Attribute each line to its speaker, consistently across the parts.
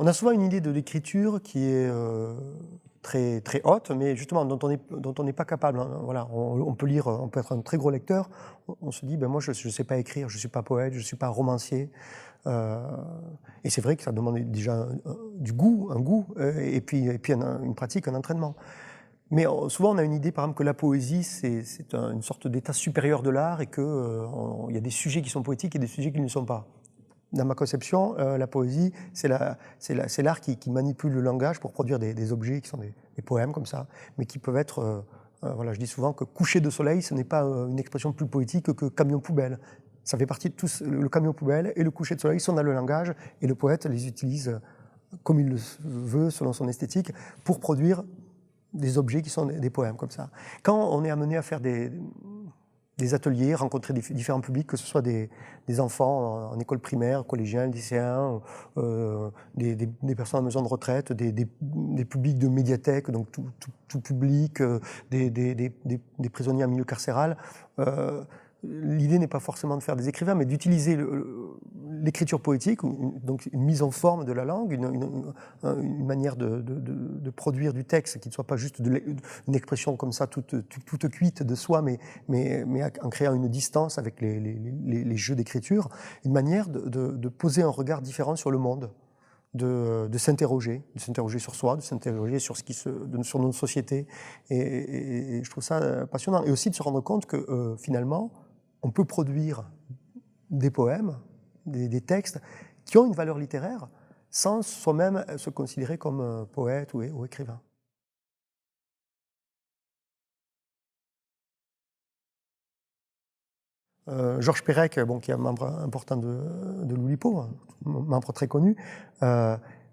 Speaker 1: On a souvent une idée de l'écriture qui est très, très haute, mais justement dont on n'est pas capable. Hein. Voilà, on peut lire, on peut être un très gros lecteur. On se dit, ben moi je ne sais pas écrire, je ne suis pas poète, je ne suis pas romancier. Et c'est vrai que ça demande déjà du goût, un goût, et puis une pratique, un entraînement. Mais souvent on a une idée, par exemple, que la poésie c'est une sorte d'état supérieur de l'art et qu'il y a des sujets qui sont poétiques et des sujets qui ne le sont pas. Dans ma conception, la poésie, c'est l'art qui manipule le langage pour produire des objets qui sont des poèmes comme ça, mais qui peuvent être, voilà, je dis souvent que coucher de soleil, ce n'est pas une expression plus poétique que camion poubelle. Ça fait partie de tous, le camion poubelle et le coucher de soleil sont dans le langage, et le poète les utilise comme il le veut, selon son esthétique, pour produire des objets qui sont des poèmes comme ça. Quand on est amené à faire des ateliers, rencontrer différents publics, que ce soit des enfants en école primaire, collégiens, lycéens, des personnes en maison de retraite, des publics de médiathèque, donc tout public, des prisonniers en milieu carcéral. L'idée n'est pas forcément de faire des écrivains, mais d'utiliser l'écriture poétique, donc une mise en forme de la langue, une manière de produire du texte qui ne soit pas juste une expression comme ça toute cuite de soi, mais en créant une distance avec les jeux d'écriture, une manière de poser un regard différent sur le monde, de s'interroger sur soi, de s'interroger sur sur notre société, et je trouve ça passionnant, et aussi de se rendre compte que finalement on peut produire des poèmes, des textes qui ont une valeur littéraire sans soi-même se considérer comme poète ou écrivain. Georges Perec, qui est un membre important de l'Oulipo, un membre très connu,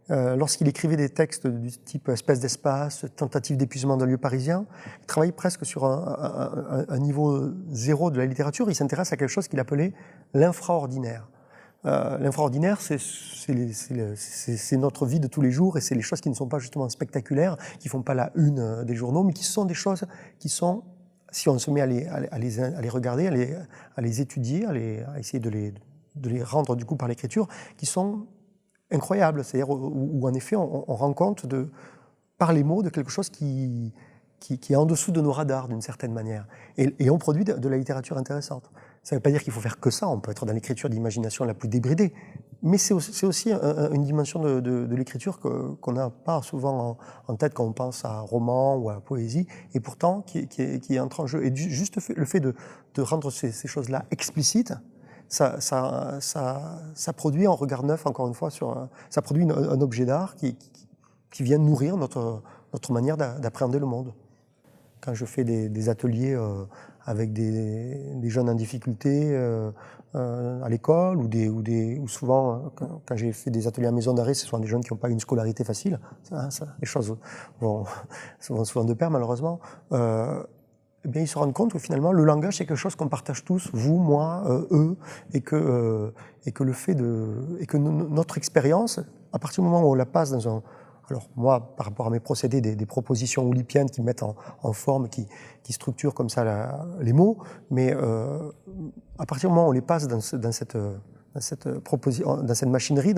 Speaker 1: lorsqu'il écrivait des textes du type espèce d'espace, tentative d'épuisement d'un lieu parisien, il travaillait presque sur un niveau zéro de la littérature. Il s'intéresse à quelque chose qu'il appelait l'infraordinaire. L'infraordinaire, c'est notre vie de tous les jours, et c'est les choses qui ne sont pas justement spectaculaires, qui ne font pas la une des journaux, mais qui sont des choses qui sont, si on se met à les regarder, à les étudier, à essayer de les rendre du coup par l'écriture, qui sont incroyables, c'est-à-dire où en effet on rend compte par les mots de quelque chose qui est en dessous de nos radars d'une certaine manière, et on produit de la littérature intéressante. Ça ne veut pas dire qu'il faut faire que ça, on peut être dans l'écriture d'imagination la plus débridée, mais c'est aussi une dimension de l'écriture qu'on n'a pas souvent en tête quand on pense à roman ou à poésie, et pourtant qui entre en jeu. Et juste le fait de rendre ces choses-là explicites, ça produit un regard neuf, encore une fois, ça produit un objet d'art qui vient nourrir notre manière d'appréhender le monde. Quand je fais des ateliers avec des jeunes en difficulté à l'école, ou souvent, quand j'ai fait des ateliers à maison d'arrêt, ce sont des jeunes qui n'ont pas une scolarité facile, les choses vont souvent de pair, malheureusement. Eh bien, ils se rendent compte que finalement, le langage, c'est quelque chose qu'on partage tous, vous, moi, eux, et que notre expérience, à partir du moment où on la passe dans un... Alors moi, par rapport à mes procédés, des propositions oulipiennes qui mettent en forme, qui structurent comme ça les mots, mais à partir du moment où on les passe dans cette machinerie,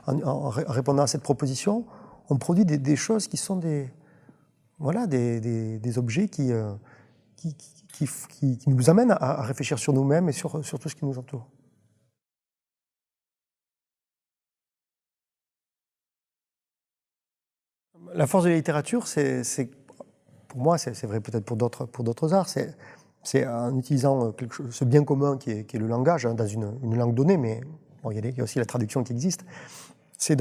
Speaker 1: en répondant à cette proposition, on produit des choses qui sont des objets qui nous amènent à réfléchir sur nous-mêmes et sur tout ce qui nous entoure. La force de la littérature, pour moi, c'est vrai peut-être pour d'autres arts, c'est en utilisant ce bien commun qui est le langage, hein, dans une langue donnée, mais bon, il y a aussi la traduction qui existe. Ça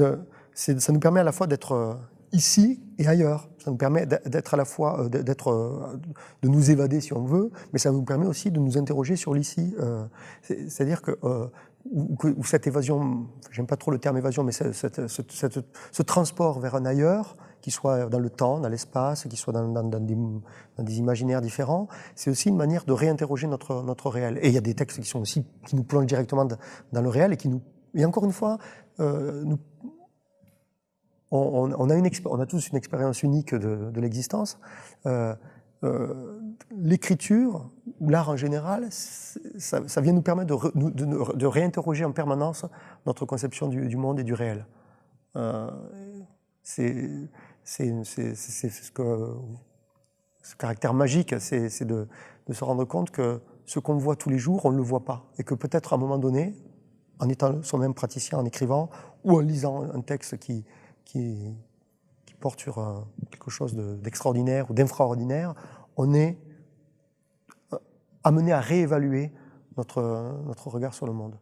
Speaker 1: nous permet à la fois d'être ici et ailleurs. Ça nous permet d'être à la fois de nous évader si on veut, mais ça nous permet aussi de nous interroger sur l'ici. C'est-à-dire que cette évasion, j'aime pas trop le terme évasion, mais ce transport vers un ailleurs, qui soit dans le temps, dans l'espace, qui soit dans des imaginaires différents, c'est aussi une manière de réinterroger notre réel. Et il y a des textes qui nous plongent directement dans le réel et encore une fois, on a tous une expérience unique de l'existence. L'écriture, ou l'art en général, ça vient nous permettre de réinterroger en permanence notre conception du monde et du réel. c'est ce caractère magique, c'est de se rendre compte que ce qu'on voit tous les jours, on ne le voit pas. Et que peut-être à un moment donné, en étant soi-même praticien, en écrivant, ou en lisant un texte qui porte sur quelque chose d'extraordinaire ou d'infraordinaire, on est amené à réévaluer notre regard sur le monde.